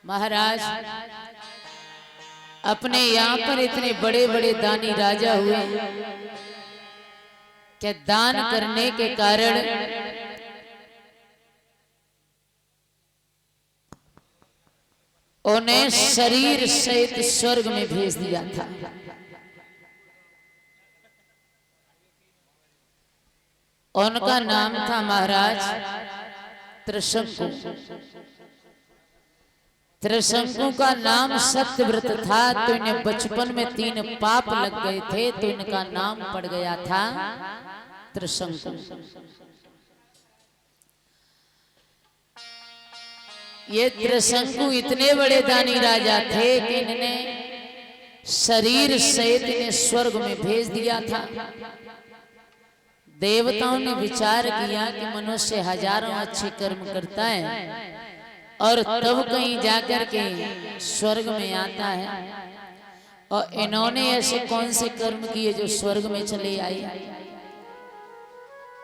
महाराज अपने यहाँ पर इतने बड़े बड़े दानी राजा हुए कि दान करने के कारण उन्हें शरीर सहित स्वर्ग में भेज दिया था। उनका नाम था महाराज त्रिशंकु। त्रिशंकु का नाम सत्यव्रत था, तो इन्हें बचपन में 3 पाप लग गए थे, तो इनका नाम पड़ गया था त्रिशंकु। ये त्रिशंकु इतने बड़े दानी राजा थे कि इन्होंने शरीर सहित इन्हें स्वर्ग में भेज दिया था। देवताओं ने विचार किया कि मनुष्य हजारों अच्छे कर्म करता है और तब कहीं जाकर के स्वर्ग में आता है, और इन्होंने ऐसे कौन से कर्म किए जो स्वर्ग में चले आए।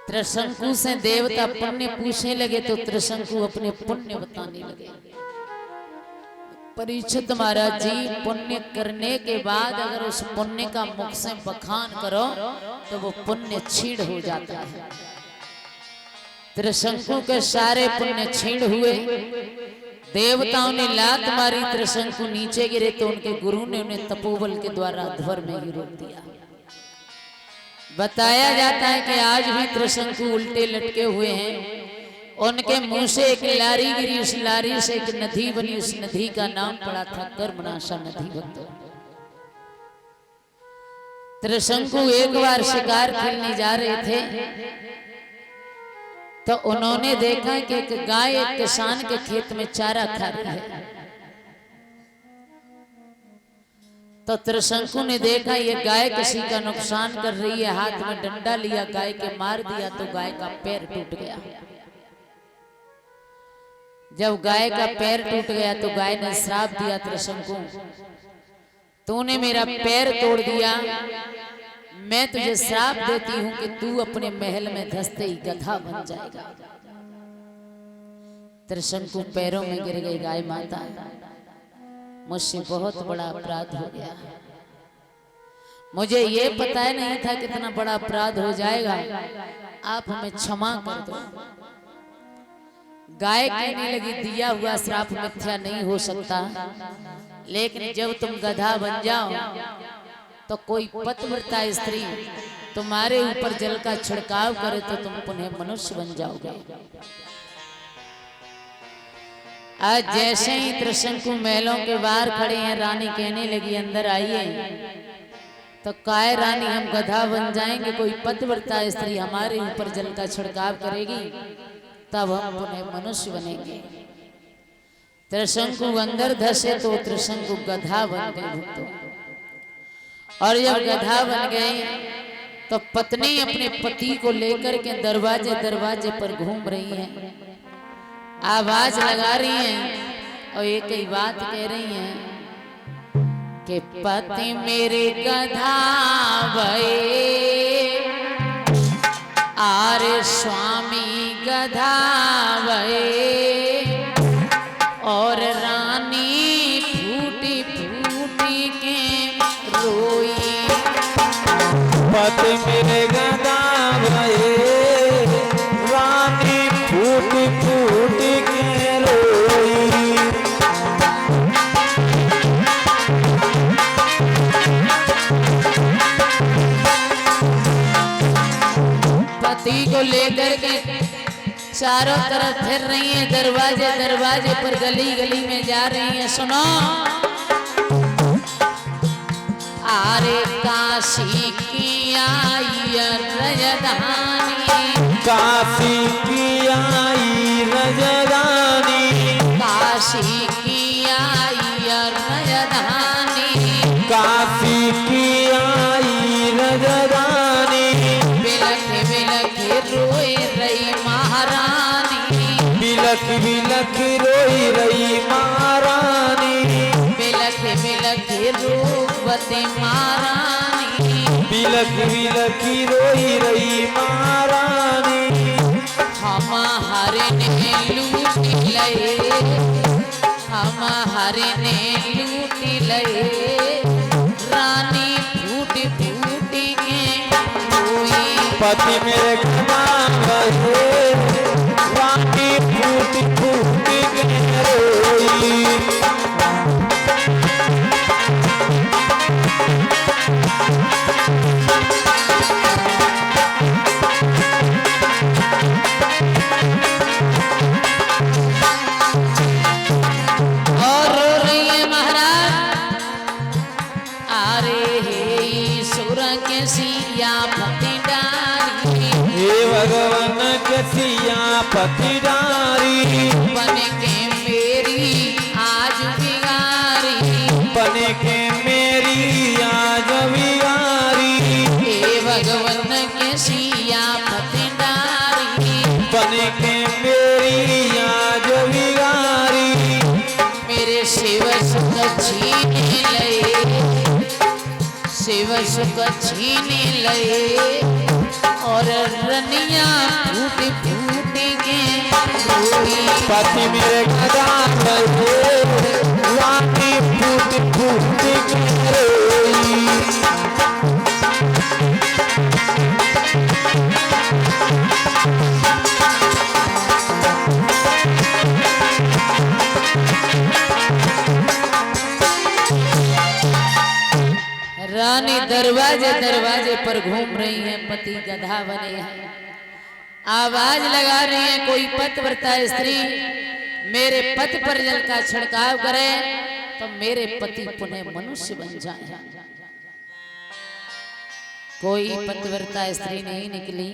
त्रिशंकु से देवता पुण्य पूछने लगे तो त्रिशंकु अपने पुण्य बताने लगे। परीक्षित महाराज जी, पुण्य करने के बाद अगर उस पुण्य का मुख से बखान करो तो वो पुण्य छीड़ हो जाता है। त्रिशंकु के सारे पुण्य छीड़ हुए। देवताओं ने लात मारी, त्रिशंकु नीचे गिरे तो उनके गुरु ने उन्हें तपोबल के द्वारा अध्वर में ही रोक दिया। बताया जाता है कि आज भी त्रिशंकु उल्टे लटके हुए हैं। उनके मुंह से एक लारी गिरी, उस लारी से एक नदी बनी, उस नदी का नाम पड़ा था कर्मनाशा नदी। भक्तों, त्रिशंकु एक बार शिकार खेलने जा रहे थे तो उन्होंने देखा कि एक गाय एक किसान के खेत में चारा खा रही है। तो त्रिशंकु ने देखा ये गाय किसी का नुकसान कर रही है, हाथ में डंडा लिया, गाय के मार दिया तो गाय का पैर टूट गया। जब गाय का पैर टूट गया तो गाय ने श्राप दिया, त्रिशंकु तूने मेरा पैर तोड़ दिया, मैं तुझे श्राप देती हूं कि तू अपने महल में धंसते ही गधा बन जाएगा। त्रिशंकु पैरों में गिर गई, गाय माता मुझसे बहुत बड़ा अपराध हो गया, मुझे ये पता ही नहीं था कितना बड़ा अपराध हो जाएगा, आप हमें क्षमा कर दो। गाय कहने लगी, दिया हुआ श्राप मिथ्या नहीं हो सकता, लेकिन जब तुम गधा बन जाओ तो कोई पतिव्रता स्त्री तुम्हारे ऊपर जल का छिड़काव करे तो तुम पुनः मनुष्य बन जाओगे। आज जैसे ही त्रिशंकु महलों के बाहर खड़े हैं, रानी कहने लगी अंदर आइए, तो काय रानी हम गधा बन जाएंगे, कोई पतिव्रता स्त्री हमारे ऊपर जल का छिड़काव करेगी तब हम पुनः मनुष्य बनेंगे। त्रिशंकु अंदर धसे तो त्रिशंकु गधा बन गए। भक्तों, और जब गधा बन गए तो पत्नी अपने पति को लेकर के दरवाजे दरवाजे पर घूम रही हैं, आवाज लगा रही हैं और एक ही बात कह रही हैं कि पति मेरे गधा भये, आरे स्वामी गधा भये, और रानी फूटी फूटी के रोई। पति मेरे गधा भये, रानी फूटी फूटी के रोई। पति को लेकर के चारों तरफ फिर रही हैं, दरवाजे दरवाजे पर गली गली में जा रही हैं। सुनो, आरे काशी की आई राजधानी, काशी की आई राजधानी, काशी की आई राजधानी, काशी की आई राजधानी। बिलख बिलख रोए रही महारानी, बिलख बिलख रोई रही महारानी, बिलख बिलख रूपवती महारानी, बिलख बिलख रोई रही महारानी। हमारे ने लूट लए, हमारे हारे ने लूटी लए रानी फूट फूट के रोई। पति मेरे कमाल गए रानी फूट फूट के रोई। भगवान के सियापति डारी बन के मेरी आज बिगारी बन के मेरी आज बिगारी। हे भगवान के सियापति डारी बन के मेरी आज बिगारी। मेरे शिव सुख छीने लए शिव सुख छीने लए और रनिया फूट फूट के रोई। पति मेरे गदान गए रानी फूट फूट के रोई। रानी दरवाजे दरवाजे पर घूम रही है, पति गधा बने हैं, आवाज लगा रही है कोई पतिव्रता स्त्री मेरे पति पर जल का छिड़काव करे तो मेरे पति पुनः मनुष्य बन जाए। कोई पतिव्रता स्त्री नहीं निकली।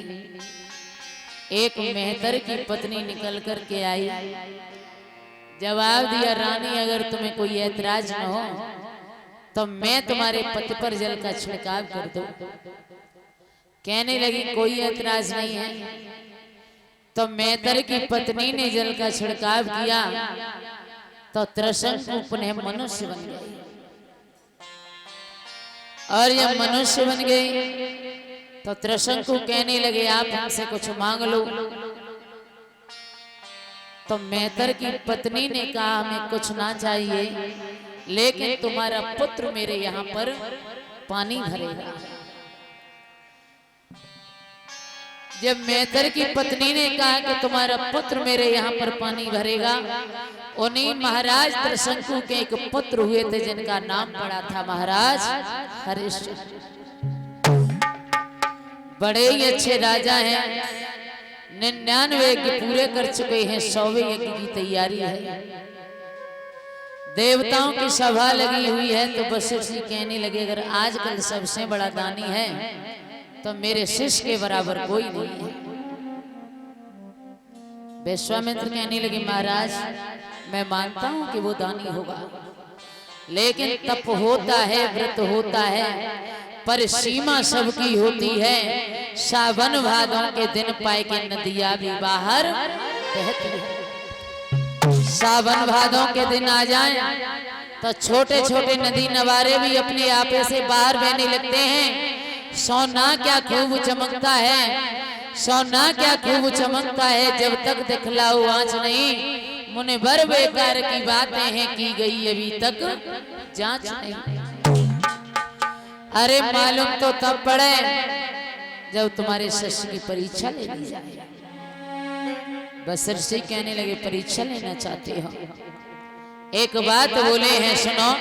एक मेहतर की पत्नी निकल कर के आई, जवाब दिया रानी अगर तुम्हें कोई ऐतराज न हो तो मैं तुम्हारे पति पर जल का छिड़काव कर दूं। कहने लगी कोई ऐतराज नहीं है। तो मेहतर की पत्नी ने जल का छिड़काव किया तो त्रिशंकु पुनः मनुष्य बन गई। और जब मनुष्य बन गई तो त्रिशंकु कहने लगे आप हमसे कुछ मांग लो। तो मेहतर की पत्नी ने कहा हमें कुछ ना चाहिए लेकिन तुम्हारा पुत्र मेरे यहाँ पर पानी भरेगा। जब मेहतर की पत्नी ने कहा कि तुम्हारा पुत्र मेरे यहाँ पर पानी भरेगा, उन्हीं महाराज त्रिशंकु के एक पुत्र हुए थे जिनका नाम पड़ा था महाराज हरिश्चंद्र। बड़े ही अच्छे राजा हैं, 99 यज्ञ पूरे कर चुके हैं, 100वें यज्ञ की तैयारी है। देवताओं की सभा लगी हुई है तो वशिष्ठ जी कहने लगे अगर आजकल सबसे बड़ा दानी है तो मेरे शिष्य के बराबर कोई नहीं है। विश्वामित्र कहने लगे महाराज मैं मानता हूं कि वो दानी होगा, लेकिन तप होता है, व्रत होता है, पर सीमा सबकी होती है। सावन भादों के दिन पाए के नदियां भी बाहर बहती है। सावन भादों के दिन आ जाएं तो छोटे छोटे नदी नवारे भी अपने आपे से बाहर बहने लगते हैं। सोना क्या खूब चमकता है, सोना क्या खूब चमकता है, जब तक दिखलाओ आंच नहीं। मुने भर बेकार की बातें हैं की गई अभी तक जांच नहीं। अरे मालूम तो तब पड़े जब तुम्हारे शिष्य की परीक्षा ले ली जाए। वशिष्ठ जी कहने लगे परीक्षा लेना चाहते हो, एक बात बोले हैं सुनो।